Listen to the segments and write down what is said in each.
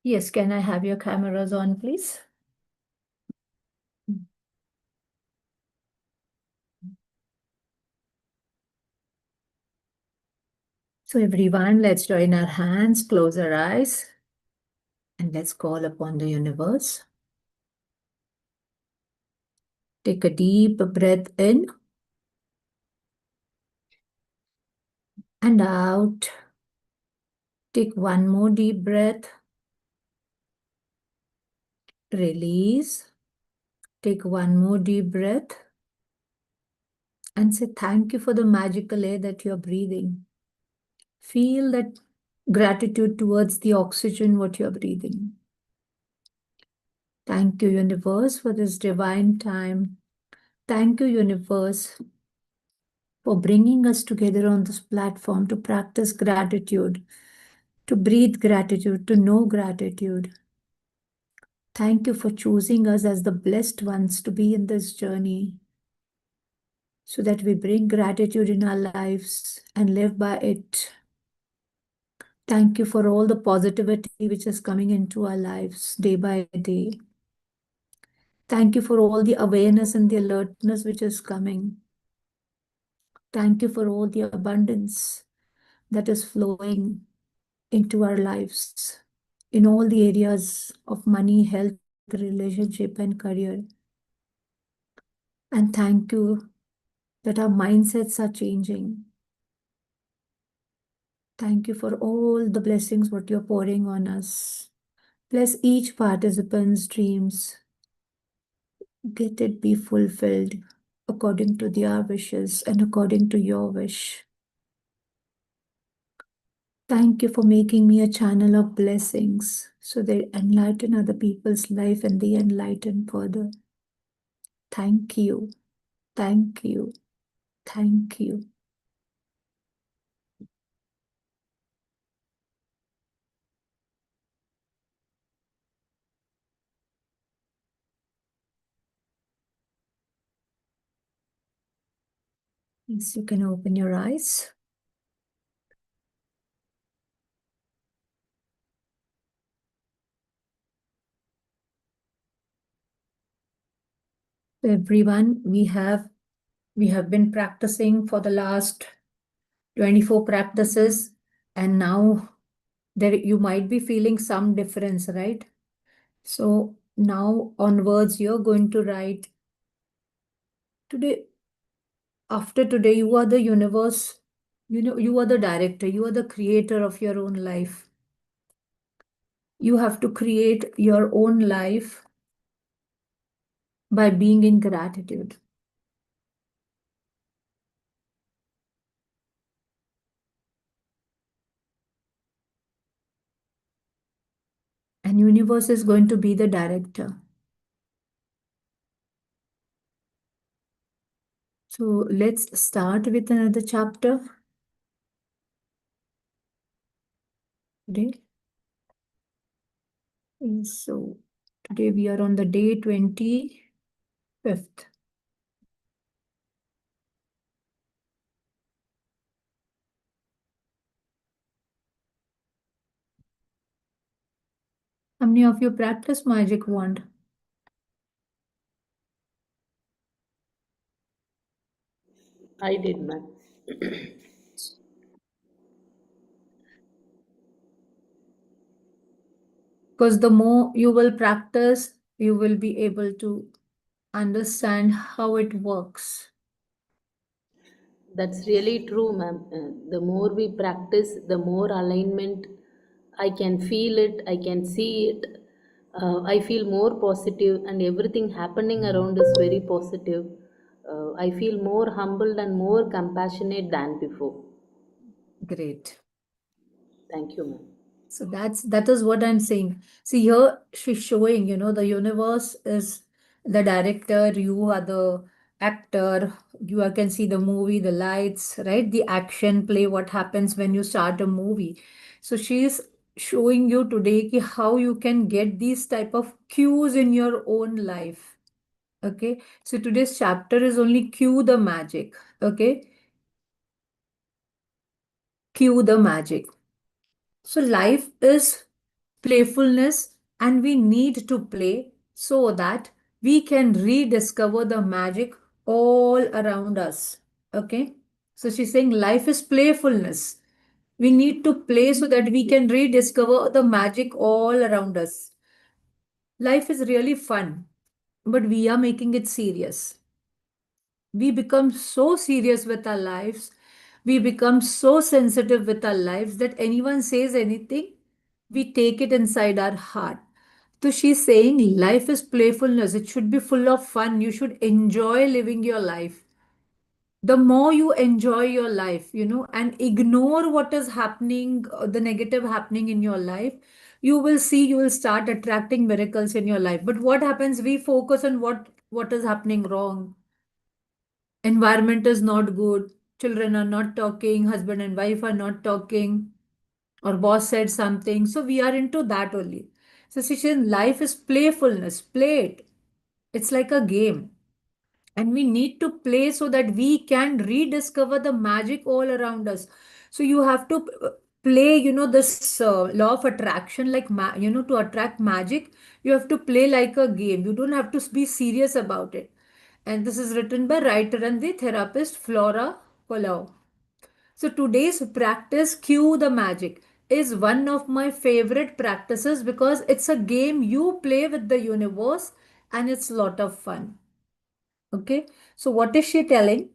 Yes, can I have your cameras on, please? So everyone, let's join our hands, close our eyes, and let's call upon the universe. Take a deep breath in and out. Take one more deep breath. Release. Take one more deep breath and say thank you for the magical air that you're breathing. Feel that gratitude towards the oxygen what you're breathing. Thank you, universe, for this divine time. Thank you, universe, for bringing us together on this platform to practice gratitude, to breathe gratitude, to know gratitude. Thank you for choosing us as the blessed ones to be in this journey so that we bring gratitude in our lives and live by it. Thank you for all the positivity which is coming into our lives day by day. Thank you for all the awareness and the alertness which is coming. Thank you for all the abundance that is flowing into our lives in all the areas of money, health, relationship, and career. And thank you that our mindsets are changing. Thank you for all the blessings what you're pouring on us. Bless each participant's dreams. Get it be fulfilled according to their wishes and according to your wish. Thank you for making me a channel of blessings so they enlighten other people's life and they enlighten further. Thank you. Thank you. Thank you. Yes, you can open your eyes. Everyone, we have been practicing for the last 24 practices, and now there you might be feeling some difference, right? So now onwards, you're going to write today. After today, you are the universe. You are the director. You are the creator of your own life. You have to create your own life by being in gratitude. And universe is going to be the director. So let's start with another chapter today. So today we are on the day 25th. How many of you practice magic wand? I did, ma'am. Because the more you will practice, you will be able to understand how it works. That's really true, ma'am. The more we practice, the more alignment I can feel it, I can see it. I feel more positive, and everything happening around is very positive. I feel more humbled and more compassionate than before. Great. Thank you, ma'am. So that is what I'm saying. See here she's showing, the universe is the director, you are the actor, can see the movie, the lights, right? The action play, what happens when you start a movie. So she's showing you today ki how you can get these type of cues in your own life. Okay. So today's chapter is only cue the magic. Okay. Cue the magic. So life is playfulness, and we need to play so that we can rediscover the magic all around us. Okay. So she's saying life is playfulness. We need to play so that we can rediscover the magic all around us. Life is really fun, but we are making it serious. We become so serious with our lives. We become so sensitive with our lives that anyone says anything, we take it inside our heart. So she's saying life is playfulness. It should be full of fun. You should enjoy living your life. The more you enjoy your life, and ignore what is happening, the negative happening in your life, you will start attracting miracles in your life. But what happens? We focus on what is happening wrong. Environment is not good, children are not talking, husband and wife are not talking, or boss said something, so we are into that only. So she said life is playfulness. Play it. It's like a game, and we need to play so that we can rediscover the magic all around us. So you have to play, this law of attraction, like to attract magic, you have to play like a game. You don't have to be serious about it. And this is written by writer and the therapist Flora Palau. So today's practice, Cue the Magic, is one of my favorite practices because it's a game you play with the universe, and it's a lot of fun. Okay, so what is she telling?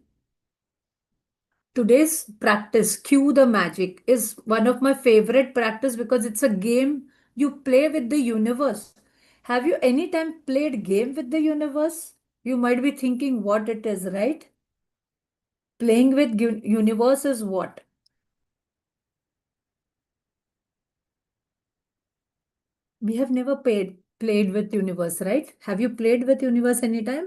Today's practice, Cue the Magic, is one of my favorite practice because it's a game you play with the universe. Have you any time played game with the universe? You might be thinking what it is, right? Playing with universe is what? We have never played with universe, right? Have you played with universe anytime?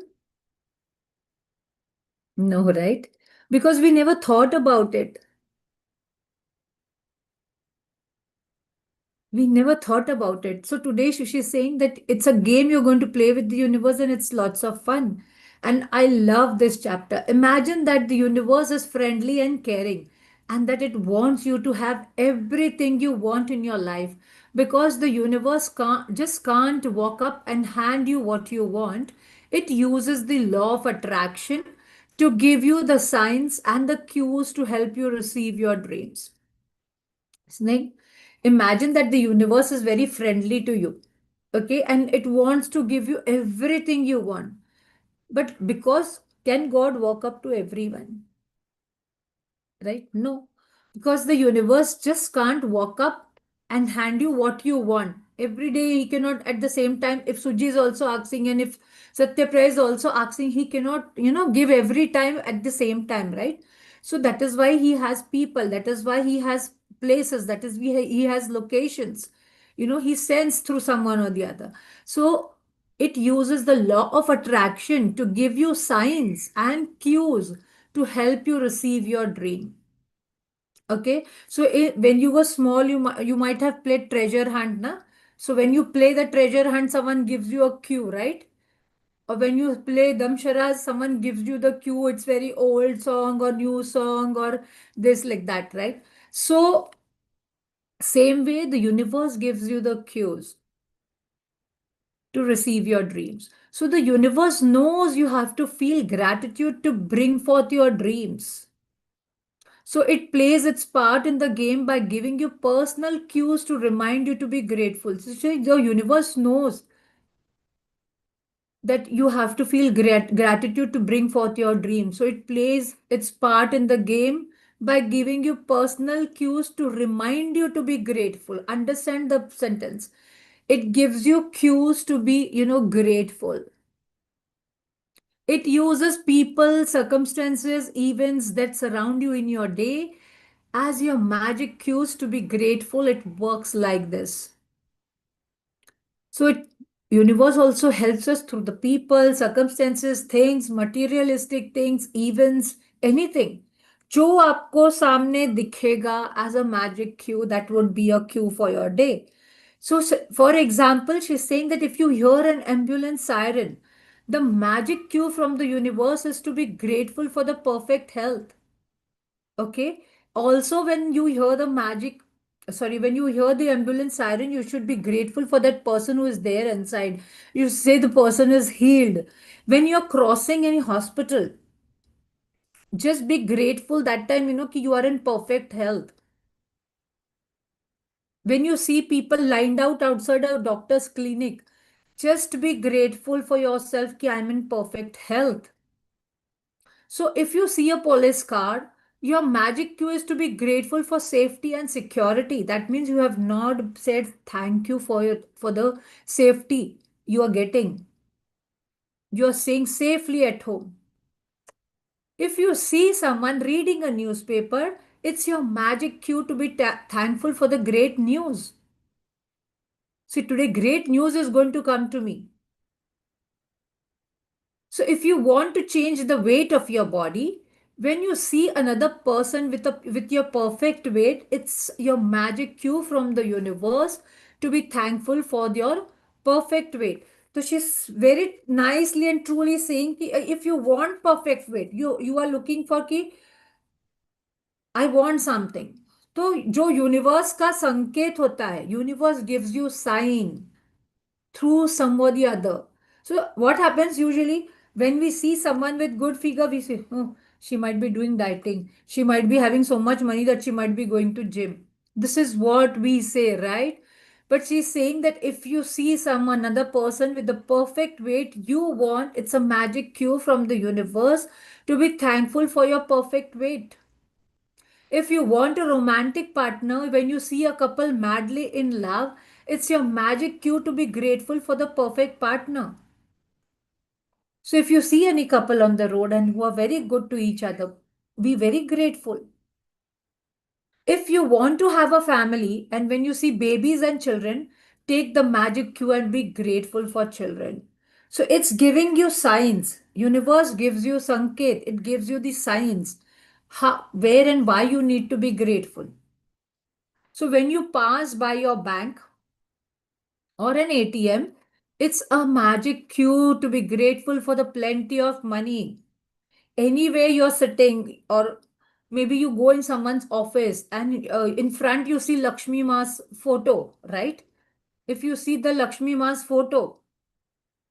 No, right? Because we never thought about it. We never thought about it. So today Shushi is saying that it's a game you're going to play with the universe, and it's lots of fun. And I love this chapter. Imagine that the universe is friendly and caring, and that it wants you to have everything you want in your life, because the universe can't walk up and hand you what you want. It uses the law of attraction to give you the signs and the cues to help you receive your dreams. Snake, imagine that the universe is very friendly to you, okay, and it wants to give you everything you want. But because can God walk up to everyone? Right? No, because the universe just can't walk up and hand you what you want. Every day he cannot at the same time. If Suji is also asking and if Satyapraya is also asking, he cannot, give every time at the same time, right? So that is why he has people. That is why he has places. That is why he has locations. He sends through someone or the other. So it uses the law of attraction to give you signs and cues to help you receive your dream. Okay, so when you were small, you might have played treasure hunt, na? So when you play the treasure hunt, someone gives you a cue, right? Or when you play Damsharaz, someone gives you the cue. It's very old song or new song or this like that, right? So same way, the universe gives you the cues to receive your dreams. So the universe knows you have to feel gratitude to bring forth your dreams. So it plays its part in the game by giving you personal cues to remind you to be grateful. So the universe knows that you have to feel gratitude to bring forth your dream. So it plays its part in the game by giving you personal cues to remind you to be grateful. Understand the sentence. It gives you cues to be, grateful. It uses people, circumstances, events that surround you in your day as your magic cues to be grateful. It works like this. So it universe also helps us through the people, circumstances, things, materialistic things, events, anything. जो आपको सामने दिखेगा as a magic cue, that would be a cue for your day. So, for example, she's saying that if you hear an ambulance siren, the magic cue from the universe is to be grateful for the perfect health. Okay. Also, when you hear the magic sorry, when you hear the ambulance siren, you should be grateful for that person who is there inside. You say the person is healed. When you're crossing any hospital, just be grateful that time, ki you are in perfect health. When you see people lined out outside a doctor's clinic, just be grateful for yourself ki I'm in perfect health. So if you see a police car, your magic cue is to be grateful for safety and security. That means you have not said thank you for the safety you are getting. You are staying safely at home. If you see someone reading a newspaper, it's your magic cue to be thankful for the great news. See, today great news is going to come to me. So if you want to change the weight of your body, when you see another person with your perfect weight, it's your magic cue from the universe to be thankful for your perfect weight. So she's very nicely and truly saying कि if you want perfect weight, you are looking for कि I want something. तो जो universe का संकेत होता है, universe gives you sign through somebody other. So what happens usually when we see someone with good figure, we say, oh, she might be doing dieting. She might be having so much money that she might be going to gym. This is what we say, right? But she's saying that if you see someone, another person with the perfect weight you want, it's a magic cue from the universe to be thankful for your perfect weight. If you want a romantic partner, when you see a couple madly in love, it's your magic cue to be grateful for the perfect partner. So if you see any couple on the road and who are very good to each other, be very grateful. If you want to have a family and when you see babies and children, take the magic cue and be grateful for children. So it's giving you signs. Universe gives you sanket. It gives you the signs. How, where and why you need to be grateful. So when you pass by your bank or an ATM, it's a magic cue to be grateful for the plenty of money. Anywhere you're sitting, or maybe you go in someone's office and in front you see Lakshmi Ma's photo, right? If you see the Lakshmi Ma's photo,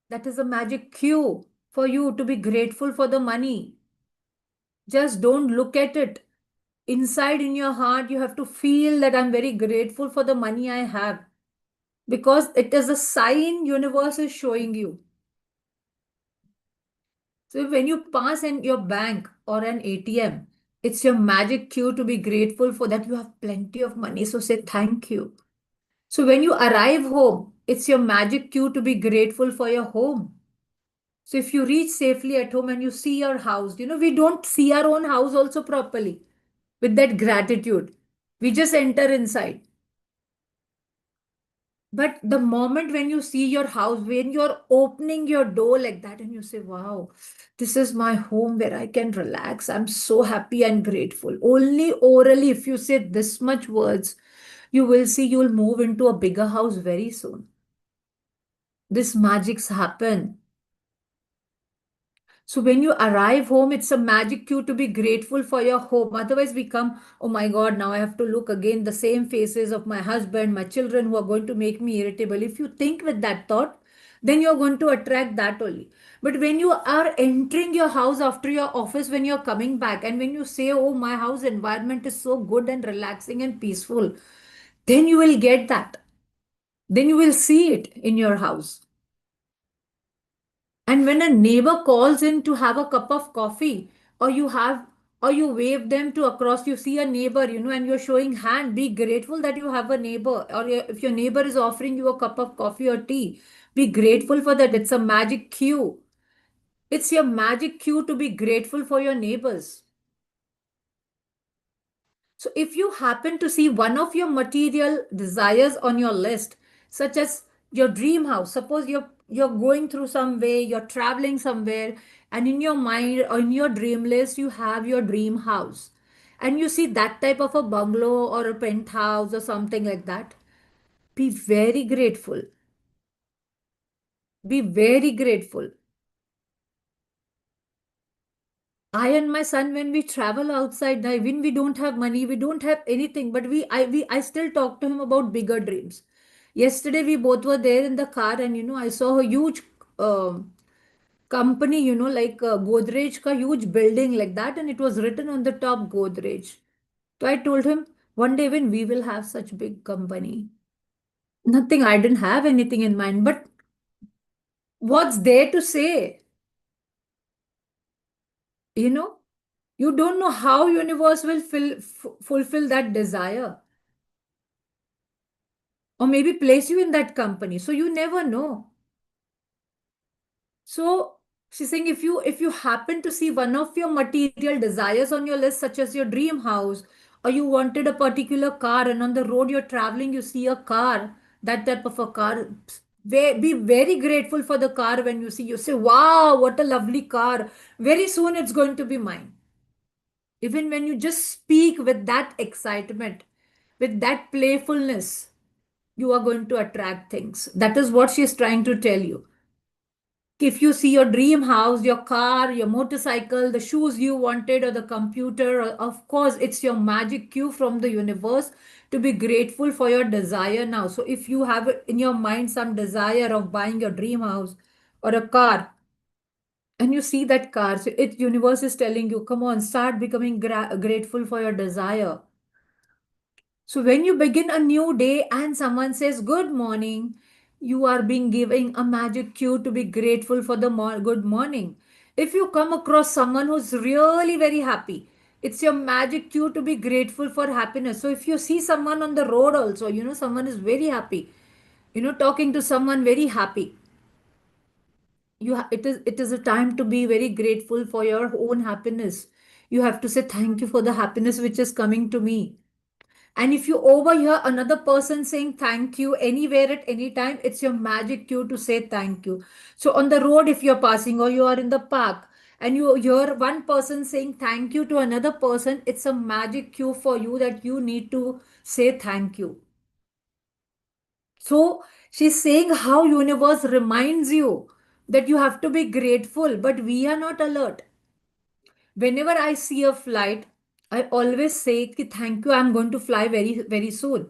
that is a magic cue for you to be grateful for the money. Just don't look at it. Inside in your heart, you have to feel that I'm very grateful for the money I have, because it is a sign universe is showing you. So when you pass in your bank or an ATM, it's your magic cue to be grateful for that you have plenty of money. So say thank you. So when you arrive home, it's your magic cue to be grateful for your home. So if you reach safely at home and you see your house, we don't see our own house also properly with that gratitude. We just enter inside. But the moment when you see your house, when you're opening your door like that and you say, wow, this is my home where I can relax. I'm so happy and grateful. Only orally, if you say this much words, you will see you'll move into a bigger house very soon. This magics happen. So when you arrive home, it's a magic cue to be grateful for your home. Otherwise, we come, oh my God, now I have to look again the same faces of my husband, my children who are going to make me irritable. If you think with that thought, then you're going to attract that only. But when you are entering your house after your office, when you're coming back, and when you say, oh, my house environment is so good and relaxing and peaceful, then you will get that. Then you will see it in your house. And when a neighbor calls in to have a cup of coffee, or you wave them to across, you see a neighbor, and you're showing hand, be grateful that you have a neighbor. Or if your neighbor is offering you a cup of coffee or tea, be grateful for that. It's a magic cue. It's your magic cue to be grateful for your neighbors. So if you happen to see one of your material desires on your list, such as your dream house, suppose you're going through some way, you're traveling somewhere, and in your mind or in your dream list, you have your dream house. And you see that type of a bungalow or a penthouse or something like that. Be very grateful. Be very grateful. I and my son, when we travel outside, now, when we don't have money, we don't have anything, but I still talk to him about bigger dreams. Yesterday, we both were there in the car, and I saw a huge company, like Godrej ka huge building like that, and it was written on the top Godrej. So I told him, one day when we will have such big company. Nothing, I didn't have anything in mind, but what's there to say? You know, you don't know how universe will fulfill that desire, or maybe place you in that company. So you never know. So she's saying, if you happen to see one of your material desires on your list, such as your dream house, or you wanted a particular car, and on the road you're traveling, you see a car, that type of a car, be very grateful for the car. When you see, you say, wow, what a lovely car. Very soon it's going to be mine. Even when you just speak with that excitement, with that playfulness, you are going to attract things. That is what she is trying to tell you. If you see your dream house, your car, your motorcycle, the shoes you wanted, or the computer, of course, it's your magic cue from the universe to be grateful for your desire now. So if you have in your mind some desire of buying your dream house or a car, and you see that car, so it universe is telling you, come on, start becoming grateful for your desire. So when you begin a new day and someone says good morning, you are being given a magic cue to be grateful for the good morning. If you come across someone who's really very happy, it's your magic cue to be grateful for happiness. So if you see someone on the road also, someone is very happy, talking to someone very happy, it is a time to be very grateful for your own happiness. You have to say thank you for the happiness which is coming to me. And if you overhear another person saying thank you anywhere at any time, it's your magic cue to say thank you. So on the road, if you're passing or you are in the park and you hear one person saying thank you to another person, it's a magic cue for you that you need to say thank you. So she's saying how universe reminds you that you have to be grateful, but we are not alert. Whenever I see a flight, I always say ki, thank you, I'm going to fly very, very soon.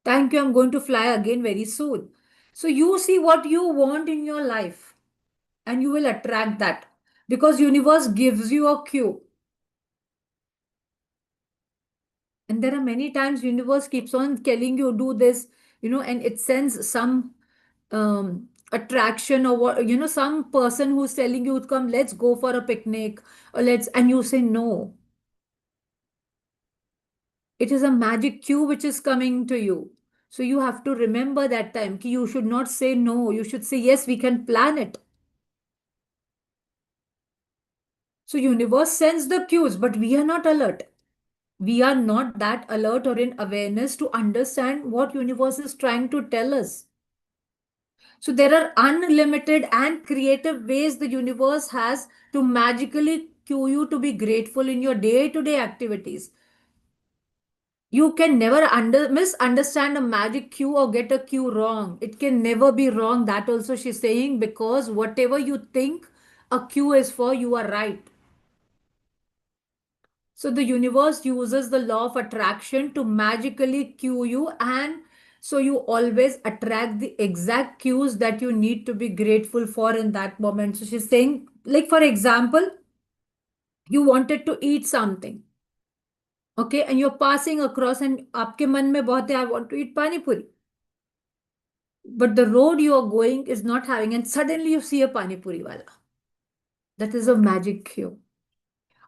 Thank you, I'm going to fly again very soon. So you see what you want in your life and you will attract that because universe gives you a cue. And there are many times universe keeps on telling you do this, and it sends some attraction or what, some person who's telling you come, let's go for a picnic or and you say no. It is a magic cue which is coming to you. So you have to remember that time ki you should not say no. You should say yes, we can plan it. So universe sends the cues, but we are not alert. We are not that alert or in awareness to understand what universe is trying to tell us. So there are unlimited and creative ways the universe has to magically cue you to be grateful in your day-to-day activities. You can never misunderstand a magic cue or get a cue wrong. It can never be wrong. That also she's saying, because whatever you think a cue is for, you are right. So the universe uses the law of attraction to magically cue you, and so you always attract the exact cues that you need to be grateful for in that moment. So she's saying, like for example, you wanted to eat something, okay, and you're passing across and आपके मन में बहुत है, I want to eat pani puri. But the road you are going is not having, and suddenly you see a pani puri wala. That is a magic cue.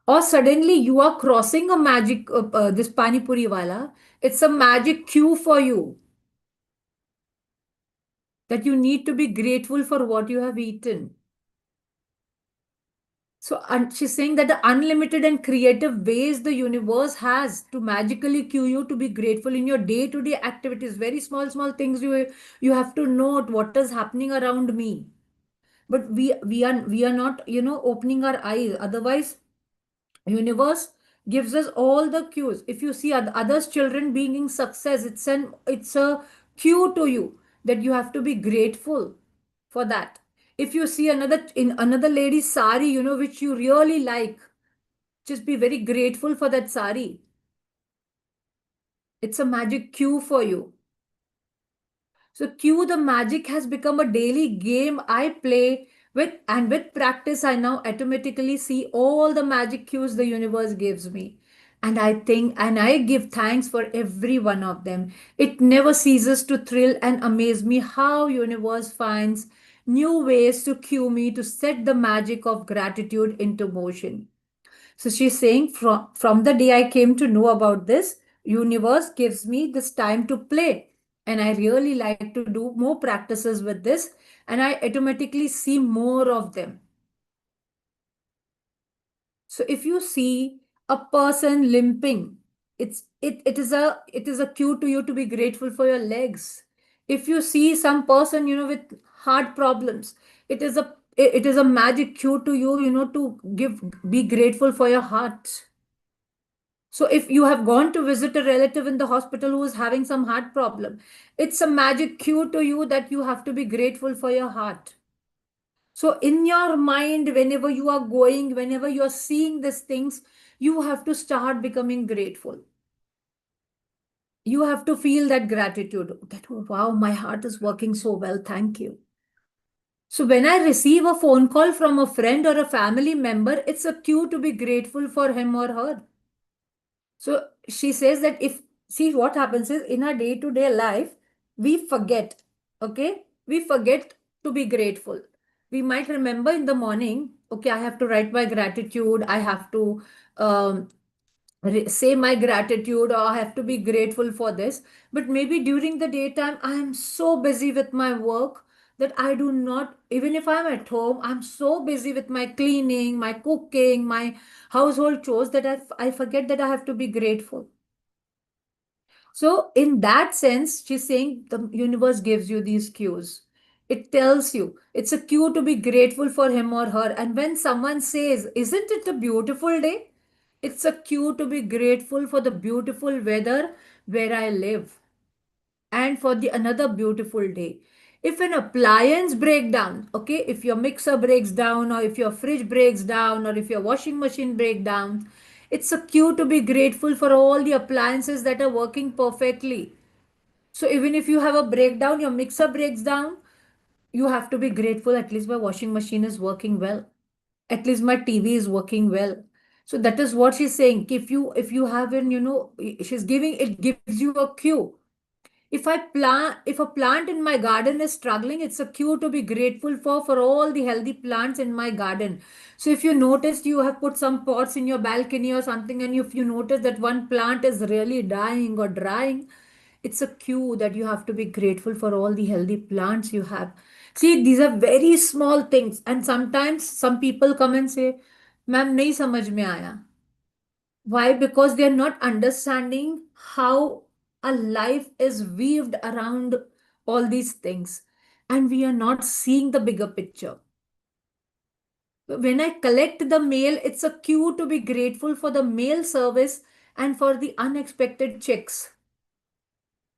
Or suddenly you are crossing a magic this pani puri wala. It's a magic cue for you that you need to be grateful for what you have eaten. So and she's saying that the unlimited and creative ways the universe has to magically cue you to be grateful in your day-to-day activities. Very small, small things you have to note what is happening around me. But we are not, opening our eyes. Otherwise, universe gives us all the cues. If you see others children being in success, it's a cue to you that you have to be grateful for that. If you see another lady's sari, which you really like, Just be very grateful for that sari. It's a magic cue for you. So cue the magic has become a daily game I play with, and with practice, I now automatically see all the magic cues the universe gives me. And I think and I give thanks for every one of them. It never ceases to thrill and amaze me how universe finds new ways to cue me to set the magic of gratitude into motion. So she's saying from the day I came to know about this, universe gives me this time to play. And I really like to do more practices with this, and I automatically see more of them. So if you see a person limping, it is a cue to you to be grateful for your legs. If you see some person, with heart problems, it is a magic cue to you, to be grateful for your heart. So if you have gone to visit a relative in the hospital who is having some heart problem, it's a magic cue to you that you have to be grateful for your heart. So in your mind, whenever you are going, whenever you are seeing these things, you have to start becoming grateful. You have to feel that gratitude that, oh, wow, my heart is working so well. Thank you. So when I receive a phone call from a friend or a family member, it's a cue to be grateful for him or her. So she says that see what happens is in our day to day life, we forget, okay? We forget to be grateful. We might remember in the morning, okay, I have to write my gratitude, I have to um, say my gratitude, or I have to be grateful for this. But maybe during the daytime, I am so busy with my work that I do not, even if I'm at home, I'm so busy with my cleaning, my cooking, my household chores that I forget that I have to be grateful. So, in that sense, she's saying the universe gives you these cues. It tells you it's a cue to be grateful for him or her. And when someone says, isn't it a beautiful day? It's a cue to be grateful for the beautiful weather where I live and for the another beautiful day. If an appliance break down, okay, if your mixer breaks down, or if your fridge breaks down, or if your washing machine break down, it's a cue to be grateful for all the appliances that are working perfectly. So even if you have a breakdown, your mixer breaks down, you have to be grateful, at least my washing machine is working well, at least my TV is working well. So that is what she's saying. If you have an, she's giving, it gives you a cue. If a plant in my garden is struggling, it's a cue to be grateful for all the healthy plants in my garden. So if you noticed, you have put some pots in your balcony or something, and if you notice that one plant is really dying or drying, it's a cue that you have to be grateful for all the healthy plants you have. See, these are very small things, and sometimes some people come and say, "Ma'am, nahi samajh mein aaya." Why? Because they are not understanding how a life is weaved around all these things, and we are not seeing the bigger picture. When I collect the mail, it's a cue to be grateful for the mail service and for the unexpected checks.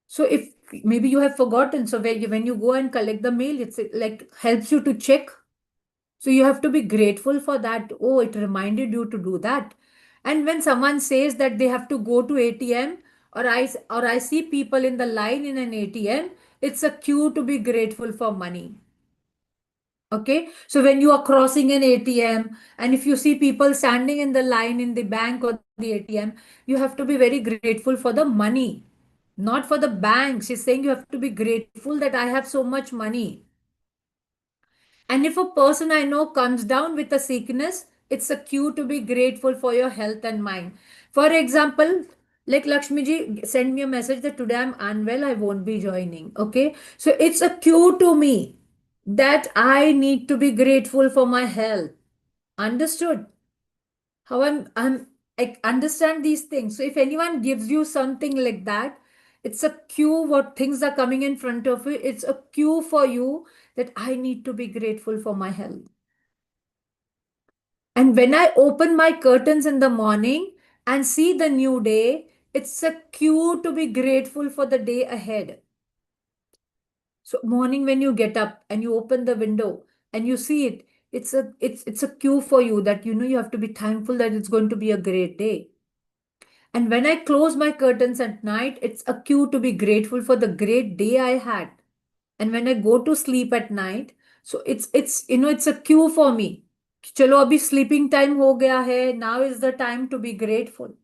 So if maybe you have forgotten, so when you go and collect the mail, it's like helps you to check. So you have to be grateful for that. Oh, it reminded you to do that. And when someone says that they have to go to ATM, or I see people in the line in an ATM, it's a cue to be grateful for money. Okay. So when you are crossing an ATM, and if you see people standing in the line in the bank or the ATM, you have to be very grateful for the money, not for the bank. She's saying you have to be grateful that I have so much money. And if a person I know comes down with a sickness, it's a cue to be grateful for your health and mind. For example, like Lakshmi ji send me a message that today I'm unwell, I won't be joining. Okay. So it's a cue to me that I need to be grateful for my health. Understood? How I understand these things. So if anyone gives you something like that, it's a cue what things are coming in front of you. It's a cue for you that I need to be grateful for my health. And when I open my curtains in the morning and see the new day, it's a cue to be grateful for the day ahead. So morning when you get up and you open the window and you see it, It's a cue for you that you have to be thankful that it's going to be a great day. And when I close my curtains at night, it's a cue to be grateful for the great day I had. And when I go to sleep at night, so it's a cue for me. चलो अभी sleeping time हो गया है. Now is the time to be grateful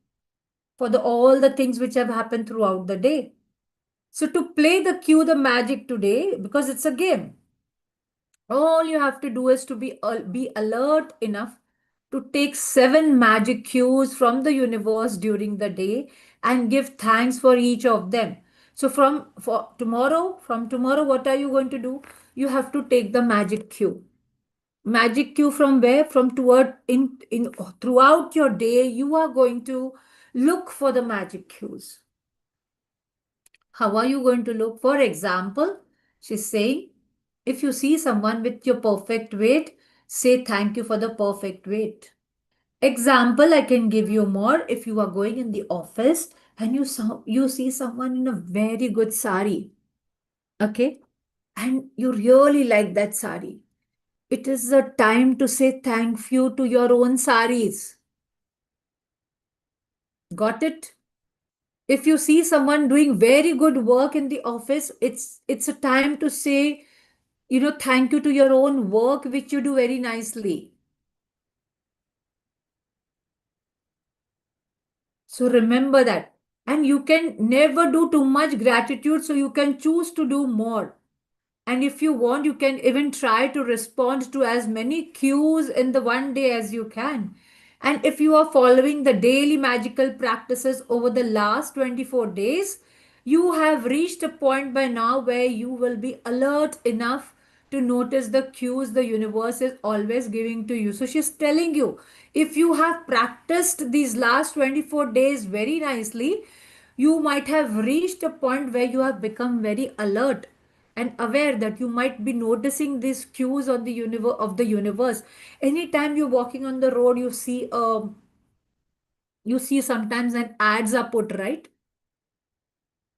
for all the things which have happened throughout the day. So to play the cue the magic today, because it's a game, all you have to do is to be alert enough to take 7 magic cues from the universe during the day and give thanks for each of them. So from tomorrow, what are you going to do? You have to take the magic cue. Magic cue from where? From toward in throughout your day, you are going to look for the magic cues. How are you going to look? For example, she's saying, if you see someone with your perfect weight, say thank you for the perfect weight. Example, I can give you more. If you are going in the office and you see someone in a very good sari, okay, and you really like that sari, it is the time to say thank you to your own saris. Got it? If you see someone doing very good work in the office, it's a time to say, thank you to your own work which you do very nicely. So remember that. And you can never do too much gratitude, so you can choose to do more. And if you want, you can even try to respond to as many cues in the one day as you can. And if you are following the daily magical practices over the last 24 days, you have reached a point by now where you will be alert enough to notice the cues the universe is always giving to you. So she's telling you, if you have practiced these last 24 days very nicely, you might have reached a point where you have become very alert and aware that you might be noticing these cues on the universe of the universe. Anytime you're walking on the road, you see sometimes an ads are put, right?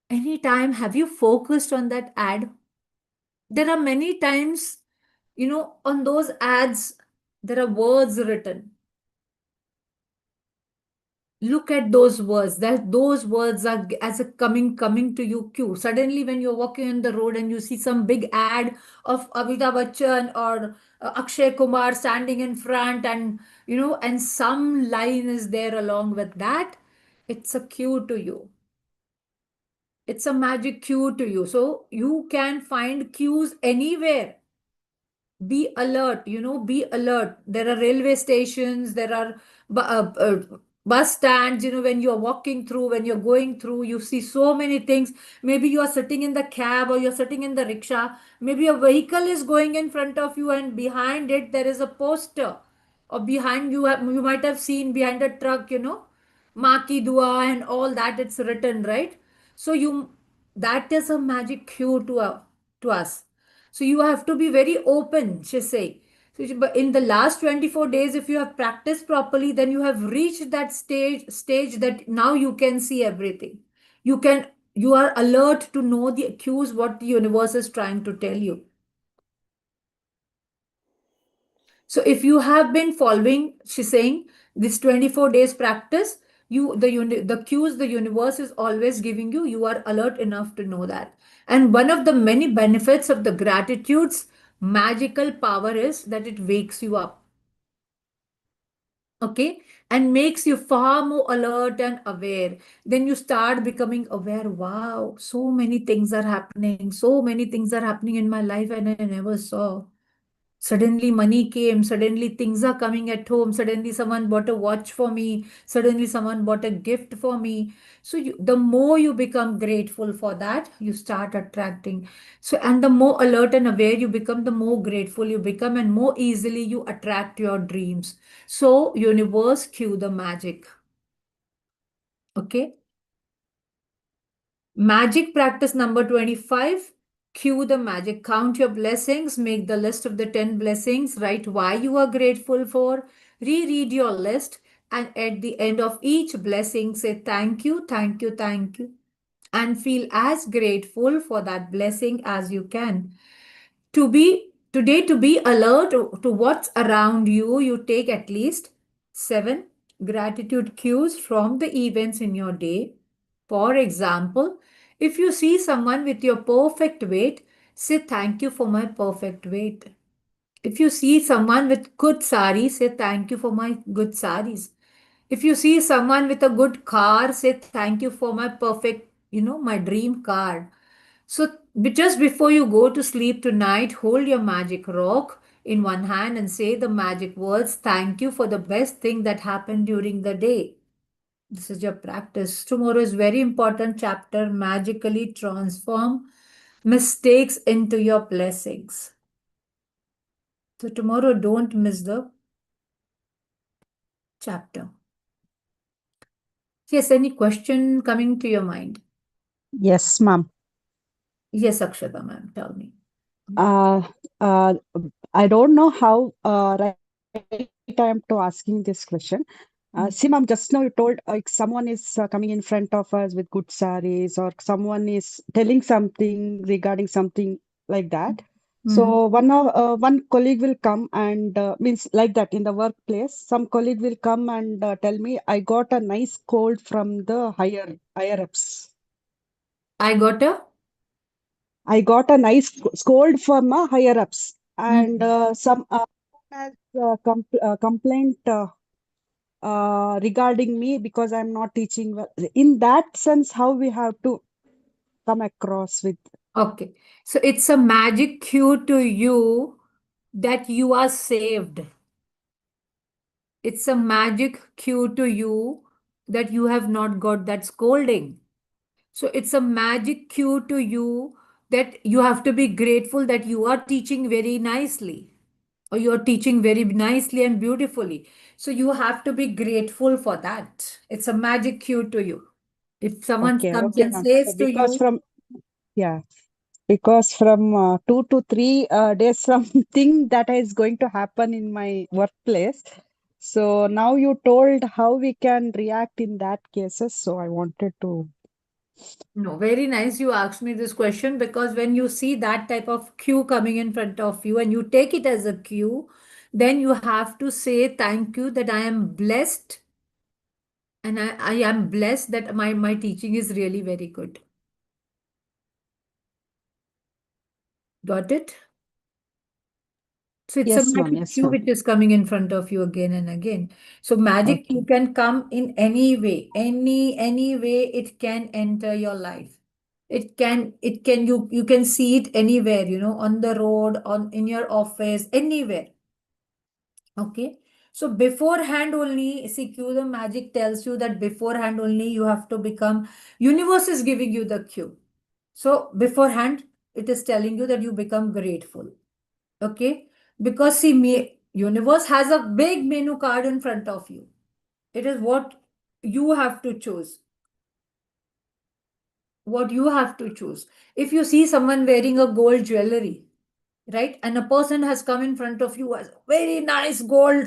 Anytime have you focused on that ad? There are many times, on those ads, there are words written. Look at those words, that those words are as a coming to you cue. Suddenly when you're walking on the road and you see some big ad of Amitabh Bachchan or Akshay Kumar standing in front, and some line is there along with that, it's a cue to you. It's a magic cue to you. So you can find cues anywhere. Be alert, be alert. There are railway stations, there are bus stands, when you're walking through, when you're going through, you see so many things. Maybe you are sitting in the cab or you're sitting in the rickshaw. Maybe a vehicle is going in front of you and behind it there is a poster, or behind you might have seen behind a truck, maa ki dua and all that, it's written, right? So that is a magic cue to us. So you have to be very open, she's saying. But in the last 24 days, if you have practiced properly, then you have reached that stage that now you can see everything. You are alert to know the cues, what the universe is trying to tell you. So if you have been following, she's saying, this 24 days practice, the cues the universe is always giving you, you are alert enough to know that. And one of the many benefits of the gratitude's magical power is that it wakes you up. Okay, and makes you far more alert and aware. Then you start becoming aware, wow, so many things are happening, so many things are happening in my life and I never saw. Suddenly money came, suddenly things are coming at home, suddenly someone bought a watch for me, suddenly someone bought a gift for me. So the more you become grateful for that, you start attracting. So, and the more alert and aware you become, the more grateful you become, and more easily you attract your dreams. So universe, cue the magic. Okay. Magic practice number 25. Cue the magic. Count your blessings. Make the list of the 10 blessings. Write why you are grateful for. Reread your list. And at the end of each blessing, say thank you, thank you, thank you. And feel as grateful for that blessing as you can. To Today, to be alert to what's around you, you take at least 7 gratitude cues from the events in your day. For example, if you see someone with your perfect weight, say thank you for my perfect weight. If you see someone with good sari, say thank you for my good saris. If you see someone with a good car, say thank you for my perfect, my dream car. So just before you go to sleep tonight, hold your magic rock in one hand and say the magic words, thank you for the best thing that happened during the day. This is your practice. Tomorrow is very important chapter, magically transform mistakes into your blessings. So tomorrow don't miss the chapter. Yes, any question coming to your mind? Yes, ma'am. Yes, Akshata ma'am, tell me. Uh, uh, I don't know how right I am to asking this question. See, ma'am, just now you told like someone is coming in front of us with good saris, or someone is telling something regarding something like that. Mhm. So one colleague will come and means like that in the workplace. Some colleague will come and tell me, I got a nice cold from the higher ups. I got a. I got a nice scold from higher ups, and Mhm. some has complaint regarding me because I'm not teaching well. In that sense, how we have to come across with. Okay. So it's a magic cue to you that you are saved. It's a magic cue to you that you have not got that scolding. So it's a magic cue to you that you have to be grateful that you are teaching very nicely, or you are teaching very nicely and beautifully. So you have to be grateful for that. It's a magic cue to you. If someone Okay, comes okay, and ma'am. says to Because you, from yeah, because from 2 to 3 days something that is going to happen in my workplace. So now you told how we can react in that cases. So I wanted to. no, very nice you asked me this question, because when you see that type of cue coming in front of you and you take it as a cue, then you have to say thank you that I am blessed, and I am blessed that my teaching is really very good. Got it? So it's a Yes, ma'am. magic Yes, cue ma'am. which is coming in front of you again and again. So magic cue Okay. can come in any way, any way it can enter your life. It can you can see it anywhere, on the road, on in your office, anywhere. Okay. So beforehand only, see, cue the magic tells you that beforehand only you have to become, universe is giving you the cue. So beforehand, it is telling you that you become grateful. Okay. Because see, me, universe has a big menu card in front of you. It is what you have to choose. What you have to choose. If you see someone wearing a gold jewelry, right, and a person has come in front of you as very nice gold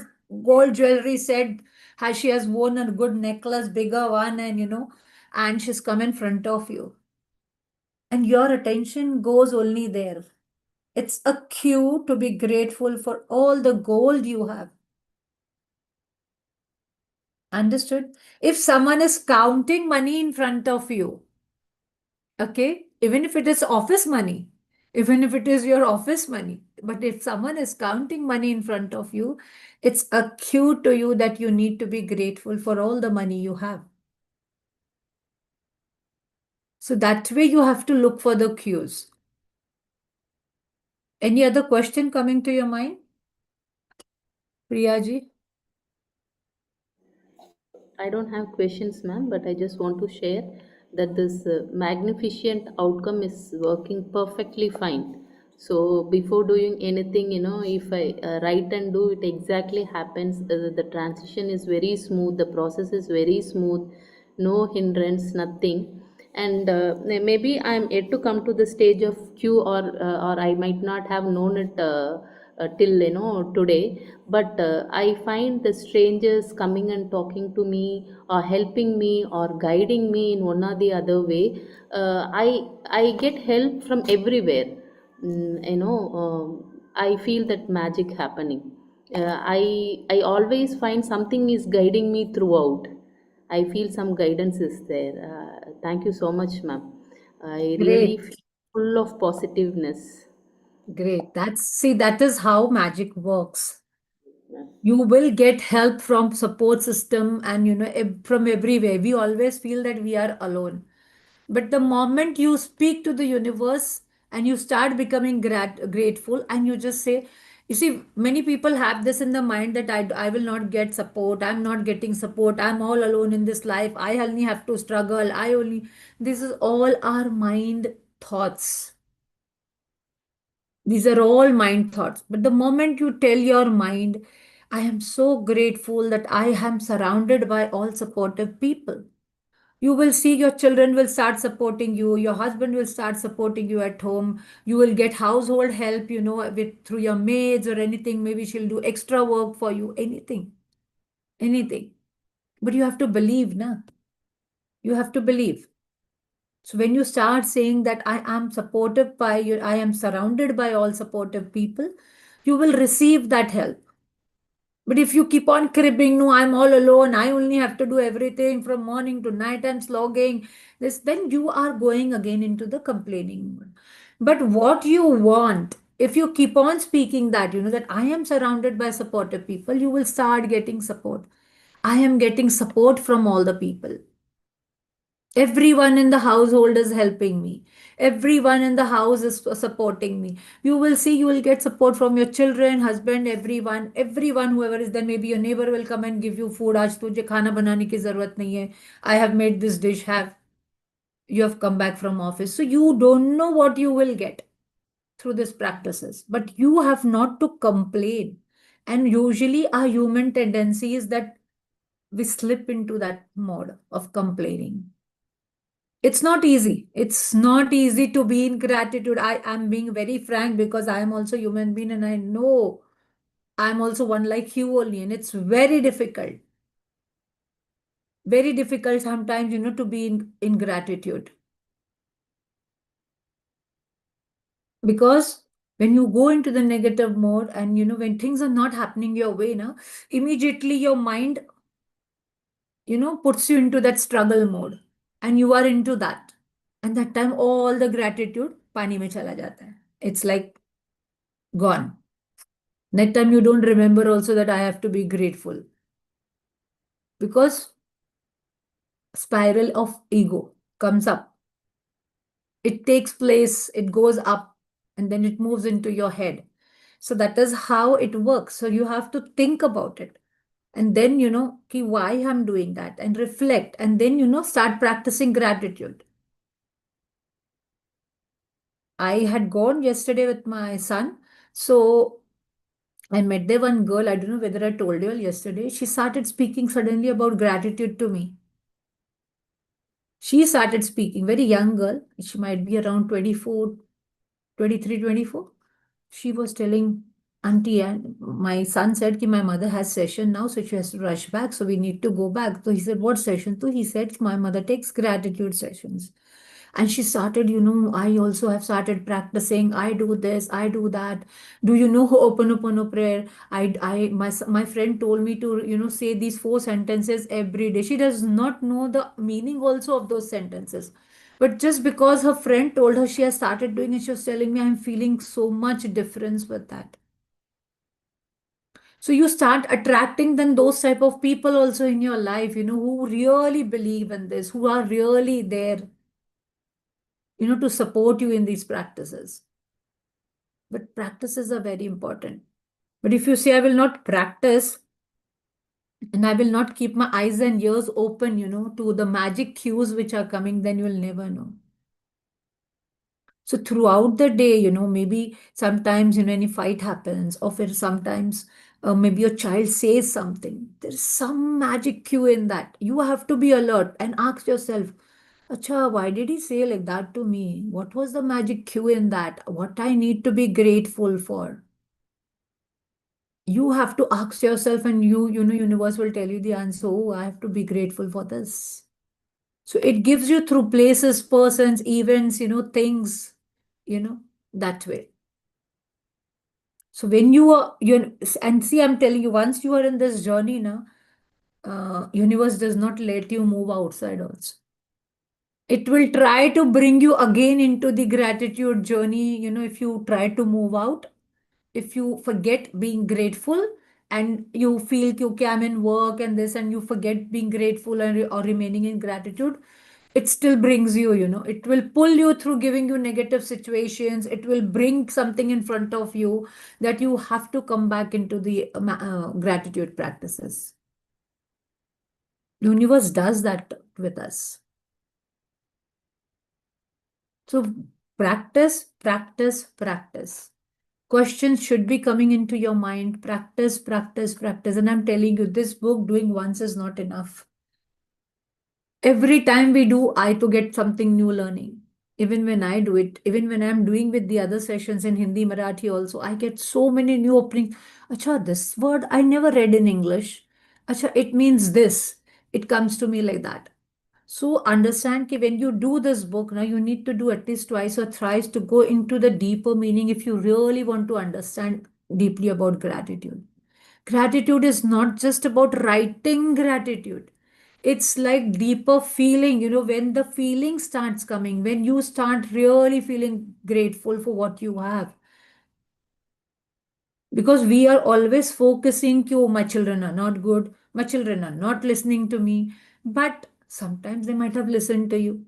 jewelry set, has she has worn a good necklace, bigger one, and and she's come in front of you, and your attention goes only there. It's a cue to be grateful for all the gold you have. Understood? If someone is counting money in front of you, okay, even if it is office money, even if it is your office money, but if someone is counting money in front of you, it's a cue to you that you need to be grateful for all the money you have. So that way you have to look for the cues. Any other question coming to your mind, Priyaji? I don't have questions, ma'am, but I just want to share that this magnificent outcome is working perfectly fine. So before doing anything, if I write and do it exactly happens, the transition is very smooth, the process is very smooth, no hindrance, nothing. And maybe I'm yet to come to the stage of Q, or I might not have known it till today, but I find the strangers coming and talking to me or helping me or guiding me in one or the other way. I get help from everywhere. I feel that magic happening. I always find something is guiding me throughout. I feel some guidance is there. Thank you so much, ma'am. I really Great, feel full of positiveness. great. That is how magic works. You will get help from support system and from everywhere. We always feel that we are alone. But the moment you speak to the universe and you start becoming grateful and you just say, you see, many people have this in the mind that I will not get support. I'm not getting support. I'm all alone in this life. I only have to struggle. This is all our mind thoughts. These are all mind thoughts. But the moment you tell your mind, I am so grateful that I am surrounded by all supportive people. You will see your children will start supporting you, your husband will start supporting you at home, you will get household help, with through your maids or anything. Maybe she'll do extra work for you, anything, anything. But you have to believe, na? You have to believe. So when you start saying that I am supported by you, I am surrounded by all supportive people, you will receive that help. But if you keep on cribbing, no, I'm all alone, I only have to do everything from morning to night, I'm slogging, then you are going again into the complaining mode. But what you want, if you keep on speaking that, that I am surrounded by supportive people, you will start getting support. I am getting support from all the people. Everyone in the household is helping me. Everyone in the house is supporting me. You will see, you will get support from your children, husband, everyone, whoever is there. Maybe your neighbor will come and give you food. आज तुझे खाना बनाने की जरूरत नहीं है. I have made this dish. You have come back from office. So you don't know what you will get through these practices. But you have not to complain. And usually our human tendency is that we slip into that mode of complaining. It's not easy. It's not easy to be in gratitude. I am being very frank because I am also human being and I know I'm also one like you only. And it's very difficult. Very difficult sometimes, to be in gratitude. Because when you go into the negative mode and when things are not happening your way now, immediately your mind, puts you into that struggle mode. And you are into that. And that time all the gratitude pani mein chala jata hai. It's like gone. Next time you don't remember also that I have to be grateful. Because spiral of ego comes up. It takes place, it goes up, and then it moves into your head. So that is how it works. So you have to think about it. And then, why I'm doing that and reflect. And then, start practicing gratitude. I had gone yesterday with my son. So I met there one girl, I don't know whether I told you all yesterday. She started speaking suddenly about gratitude to me. She started speaking, very young girl. She might be around 24, 23, 24. She was telling auntie, and my son said, ki my mother has session now, so she has to rush back. So we need to go back. So he said, what session? So he said, my mother takes gratitude sessions. And she started, I also have started practicing. I do this, I do that. Do you know Ho'oponopono prayer? My friend told me to, say these 4 sentences every day. She does not know the meaning also of those sentences. But just because her friend told her, she has started doing it, she was telling me, I'm feeling so much difference with that. So you start attracting then those type of people also in your life, who really believe in this, who are really there, to support you in these practices. But practices are very important. But if you say, I will not practice and I will not keep my eyes and ears open, to the magic cues which are coming, then you will never know. So throughout the day, maybe sometimes, any fight happens, or if sometimes maybe your child says something, there's some magic cue in that. You have to be alert and ask yourself, Acha, why did he say like that to me? What was the magic cue in that? What I need to be grateful for? You have to ask yourself, and universe will tell you the answer. Oh, I have to be grateful for this. So it gives you through places, persons, events, things, that way. So when you are, and see, I'm telling you, once you are in this journey now, universe does not let you move outside also. It will try to bring you again into the gratitude journey. If you try to move out, if you forget being grateful, and you feel कि, okay, I'm in work and this, and you forget being grateful or remaining in gratitude, it still brings you, it will pull you through, giving you negative situations. It will bring something in front of you that you have to come back into the gratitude practices. The universe does that with us. So practice, practice, practice. Questions should be coming into your mind. Practice, practice, practice. And I'm telling you, this book doing once is not enough. Every time we do, I to get something new learning. Even when I do it, even when I'm doing with the other sessions in Hindi, Marathi also, I get so many new openings. Acha, this word I never read in English. Acha, it means this. It comes to me like that. So understand that when you do this book, now you need to do at least twice or thrice to go into the deeper meaning if you really want to understand deeply about gratitude. Gratitude is not just about writing gratitude. It's like deeper feeling, when the feeling starts coming, when you start really feeling grateful for what you have. Because we are always focusing, oh, my children are not good, my children are not listening to me. But sometimes they might have listened to you.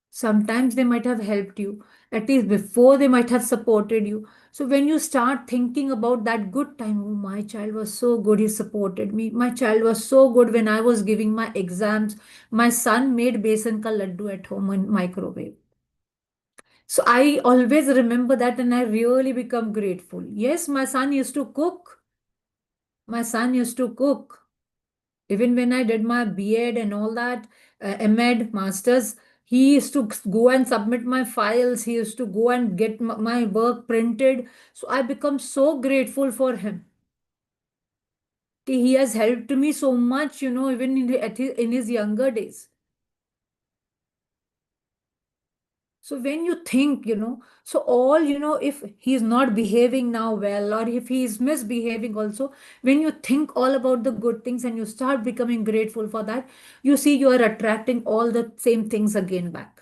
Sometimes they might have helped you. At least before they might have supported you. So when you start thinking about that good time, oh, my child was so good, he supported me. My child was so good when I was giving my exams. My son made besan ka laddu at home in microwave. So I always remember that and I really become grateful. Yes, my son used to cook. My son used to cook. Even when I did my B.Ed and all that, M.Ed, Masters, he used to go and submit my files. He used to go and get my work printed. So I become so grateful for him. He has helped me so much, even in his younger days. So when you think, so all, if he's not behaving now well, or if he is misbehaving also, when you think all about the good things and you start becoming grateful for that, you see you are attracting all the same things again back.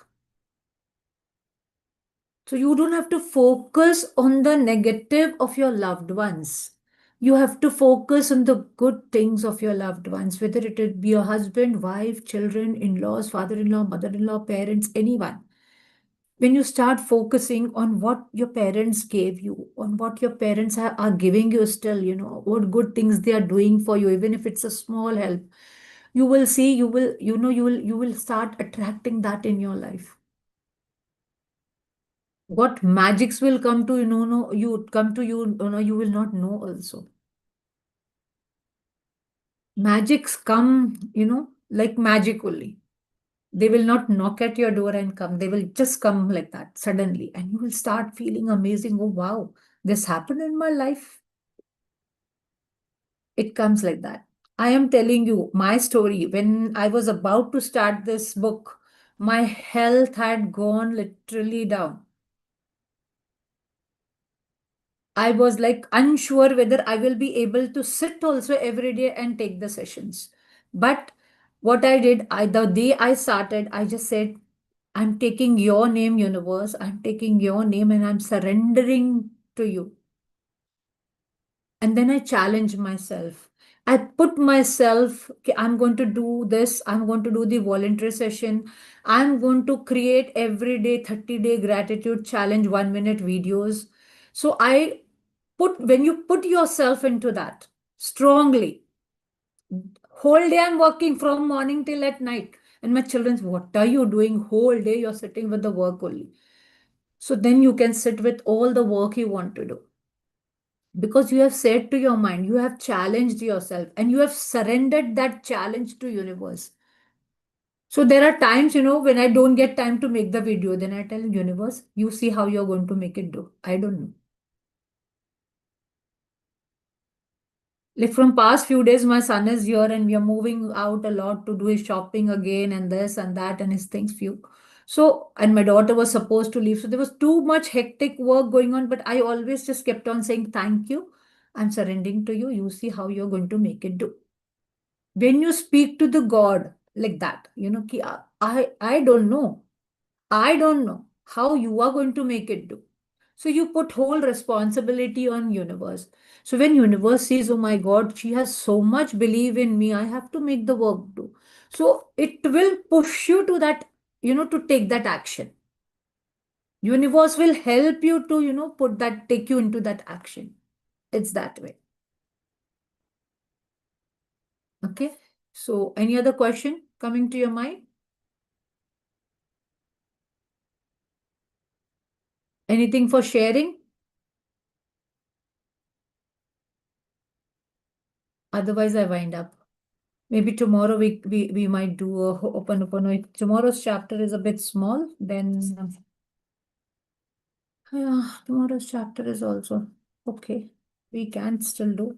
So you don't have to focus on the negative of your loved ones. You have to focus on the good things of your loved ones, whether it be your husband, wife, children, in-laws, father-in-law, mother-in-law, parents, anyone. When you start focusing on what your parents gave you, on what your parents are giving you still, what good things they are doing for you, even if it's a small help, you will see, you will start attracting that in your life. What magics will come to, no, you come to you, you will not know also. Magics come, like magically. They will not knock at your door and come. They will just come like that suddenly. And you will start feeling amazing. Oh, wow, this happened in my life. It comes like that. I am telling you my story. When I was about to start this book, my health had gone literally down. I was like unsure whether I will be able to sit also every day and take the sessions. But what I did, the day I started, I just said, I'm taking your name, universe. I'm taking your name and I'm surrendering to you. And then I challenge myself. I put myself, okay, I'm going to do this. I'm going to do the voluntary session. I'm going to create every day 30-day gratitude challenge 1 minute videos. So when you put yourself into that strongly, whole day I'm working from morning till at night. And my children's, what are you doing? Whole day you're sitting with the work only. So then you can sit with all the work you want to do. Because you have said to your mind, you have challenged yourself and you have surrendered that challenge to universe. So there are times, when I don't get time to make the video, then I tell universe, you see how you're going to make it do. I don't know. Like from past few days, my son is here and we are moving out a lot to do his shopping again and this and that and his things few. So, and my daughter was supposed to leave. So there was too much hectic work going on, but I always just kept on saying, thank you. I'm surrendering to you. You see how you're going to make it do. When you speak to the God like that, ki, I don't know. I don't know how you are going to make it do. So you put whole responsibility on universe. So when universe sees, oh my God, she has so much belief in me, I have to make the work do. So it will push you to that, to take that action. Universe will help you to, take you into that action. It's that way. Okay. So any other question coming to your mind? Anything for sharing? Otherwise, I wind up. Maybe tomorrow we might do a open. If tomorrow's chapter is a bit small, then yeah, tomorrow's chapter is also okay. We can still do.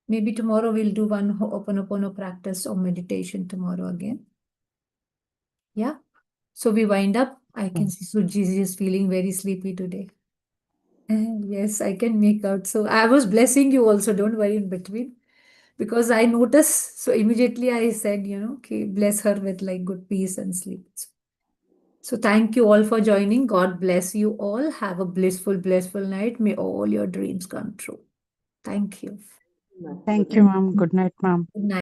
Maybe tomorrow we'll do one Ho'oponopono practice or meditation tomorrow again. Yeah. So we wind up. I can see Suji is feeling very sleepy today. Yes, I can make out. So I was blessing you also. Don't worry in between. Because I noticed, so immediately I said, okay, bless her with like good peace and sleep. So thank you all for joining. God bless you all. Have a blissful night. May all your dreams come true. Thank you. Thank you, ma'am. Good night, ma'am. Good night.